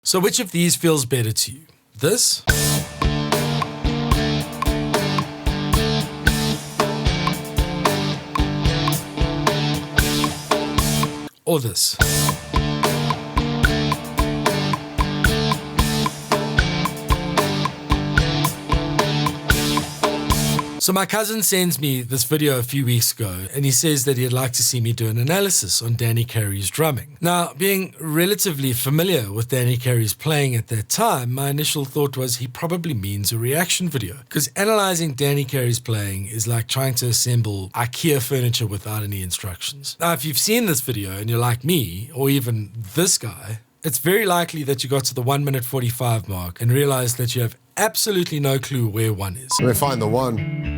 So which of these feels better to you? This? Or this? So my cousin sends me this video a few weeks ago, and he says that he'd like to see me do an analysis on Danny Carey's drumming. Now, being relatively familiar with Danny Carey's playing at that time, my initial thought was he probably means a reaction video, because analyzing Danny Carey's playing is like trying to assemble IKEA furniture without any instructions. Now, if you've seen this video and you're like me, or even this guy, it's very likely that you got to the 1 minute 45 mark and realized that you have absolutely no clue where one is. Let me find the one.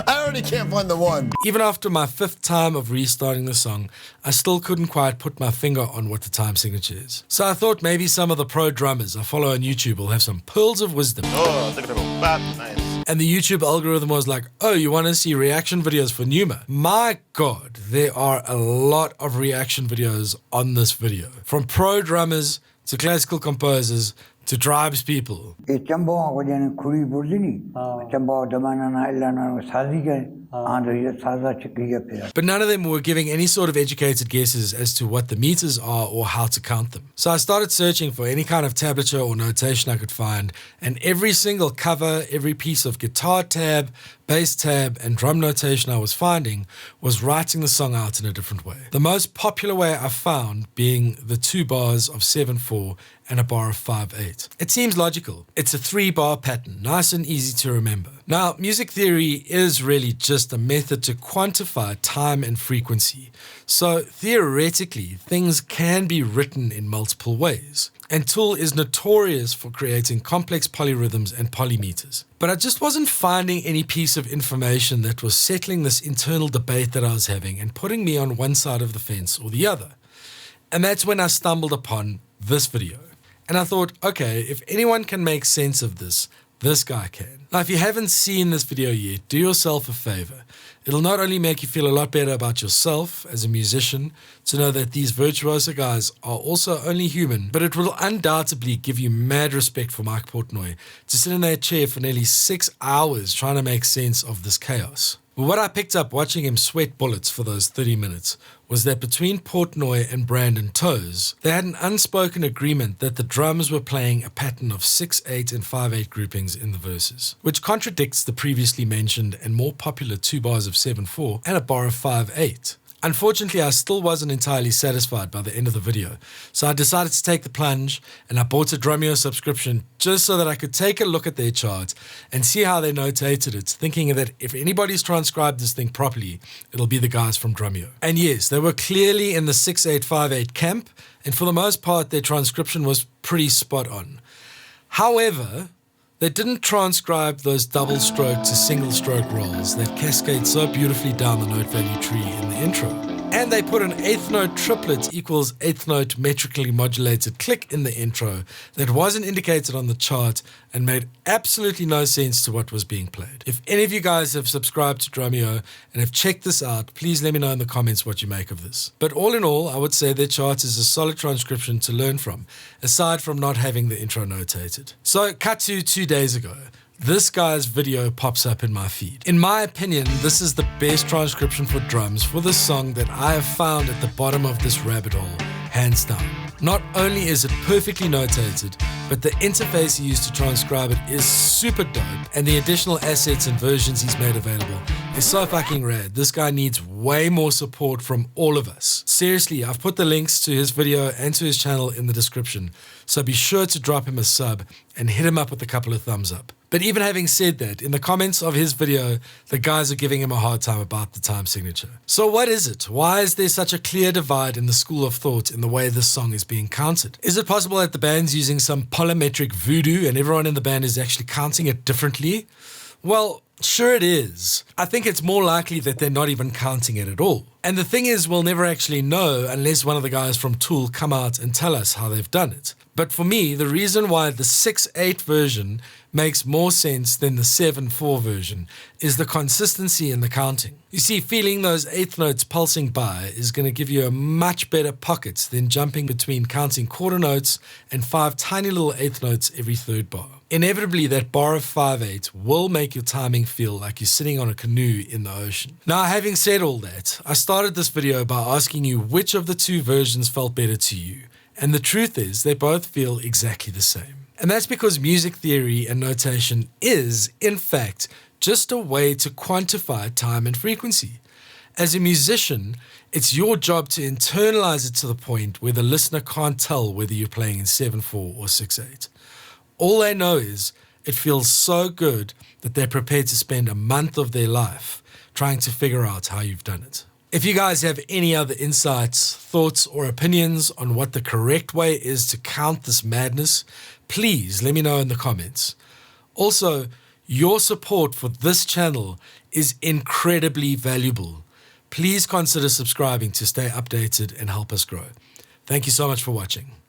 I already can't find the one. Even after my 5th time of restarting the song, I still couldn't quite put my finger on what the time signature is. So I thought maybe some of the pro drummers I follow on YouTube will have some pearls of wisdom. Oh, look at that. Nice. And the YouTube algorithm was like, oh, you want to see reaction videos for Pneuma? My God, there are a lot of reaction videos on this video. From pro drummers to classical composers to tribes people. But none of them were giving any sort of educated guesses as to what the meters are or how to count them. So I started searching for any kind of tablature or notation I could find, and every single cover, every piece of guitar tab, bass tab, and drum notation I was finding was writing the song out in a different way. The most popular way I found being the 2 bars of 7/4 and a bar of 5/8. It seems logical. It's a 3-bar pattern, nice and easy to remember. Now, music theory is really just a method to quantify time and frequency. So theoretically, things can be written in multiple ways. And Tool is notorious for creating complex polyrhythms and polymeters. But I just wasn't finding any piece of information that was settling this internal debate that I was having and putting me on one side of the fence or the other. And that's when I stumbled upon this video. And I thought, okay, if anyone can make sense of this, this guy can. Now, if you haven't seen this video yet, do yourself a favor. It'll not only make you feel a lot better about yourself as a musician to know that these virtuoso guys are also only human, but it will undoubtedly give you mad respect for Mike Portnoy to sit in that chair for nearly 6 hours trying to make sense of this chaos. But what I picked up watching him sweat bullets for those 30 minutes was that between Portnoy and Brandon Toes, they had an unspoken agreement that the drums were playing a pattern of 6/8 and 5/8 groupings in the verses, which contradicts the previously mentioned and more popular 2 bars of 7/4 and a bar of 5/8. Unfortunately, I still wasn't entirely satisfied by the end of the video, so I decided to take the plunge and I bought a Drumeo subscription just so that I could take a look at their chart and see how they notated it, thinking that if anybody's transcribed this thing properly, it'll be the guys from Drumeo. And yes, they were clearly in the 6/8-5/8 camp, and for the most part, their transcription was pretty spot on. However, they didn't transcribe those double stroke to single stroke rolls that cascade so beautifully down the note value tree in the intro. And they put an 8th note triplet equals 8th note metrically modulated click in the intro that wasn't indicated on the chart and made absolutely no sense to what was being played. If any of you guys have subscribed to Drumeo and have checked this out, please let me know in the comments what you make of this. But all in all, I would say their chart is a solid transcription to learn from, aside from not having the intro notated. So cut to 2 days ago. This guy's video pops up in my feed. In my opinion, this is the best transcription for drums for this song that I have found at the bottom of this rabbit hole, hands down. Not only is it perfectly notated, but the interface he used to transcribe it is super dope, and the additional assets and versions he's made available is so fucking rad. This guy needs way more support from all of us. Seriously, I've put the links to his video and to his channel in the description, so be sure to drop him a sub and hit him up with a couple of thumbs up. But even having said that, in the comments of his video, the guys are giving him a hard time about the time signature. So what is it? Why is there such a clear divide in the school of thought in the way this song is being counted? Is it possible that the band's using some polymetric voodoo and everyone in the band is actually counting it differently? Well, sure it is. I think it's more likely that they're not even counting it at all. And the thing is, we'll never actually know unless one of the guys from Tool come out and tell us how they've done it. But for me, the reason why the 6/8 version makes more sense than the 7/4 version is the consistency in the counting. You see, feeling those eighth notes pulsing by is going to give you a much better pocket than jumping between counting quarter notes and 5 tiny little eighth notes every third bar. Inevitably, that bar of 5/8 will make your timing feel like you're sitting on a canoe in the ocean. Now, having said all that, I started this video by asking you which of the two versions felt better to you. And the truth is, they both feel exactly the same. And that's because music theory and notation is, in fact, just a way to quantify time and frequency. As a musician, it's your job to internalize it to the point where the listener can't tell whether you're playing in 7/4 or 6/8. All they know is it feels so good that they're prepared to spend a month of their life trying to figure out how you've done it. If you guys have any other insights, thoughts, or opinions on what the correct way is to count this madness, please let me know in the comments. Also, your support for this channel is incredibly valuable. Please consider subscribing to stay updated and help us grow. Thank you so much for watching.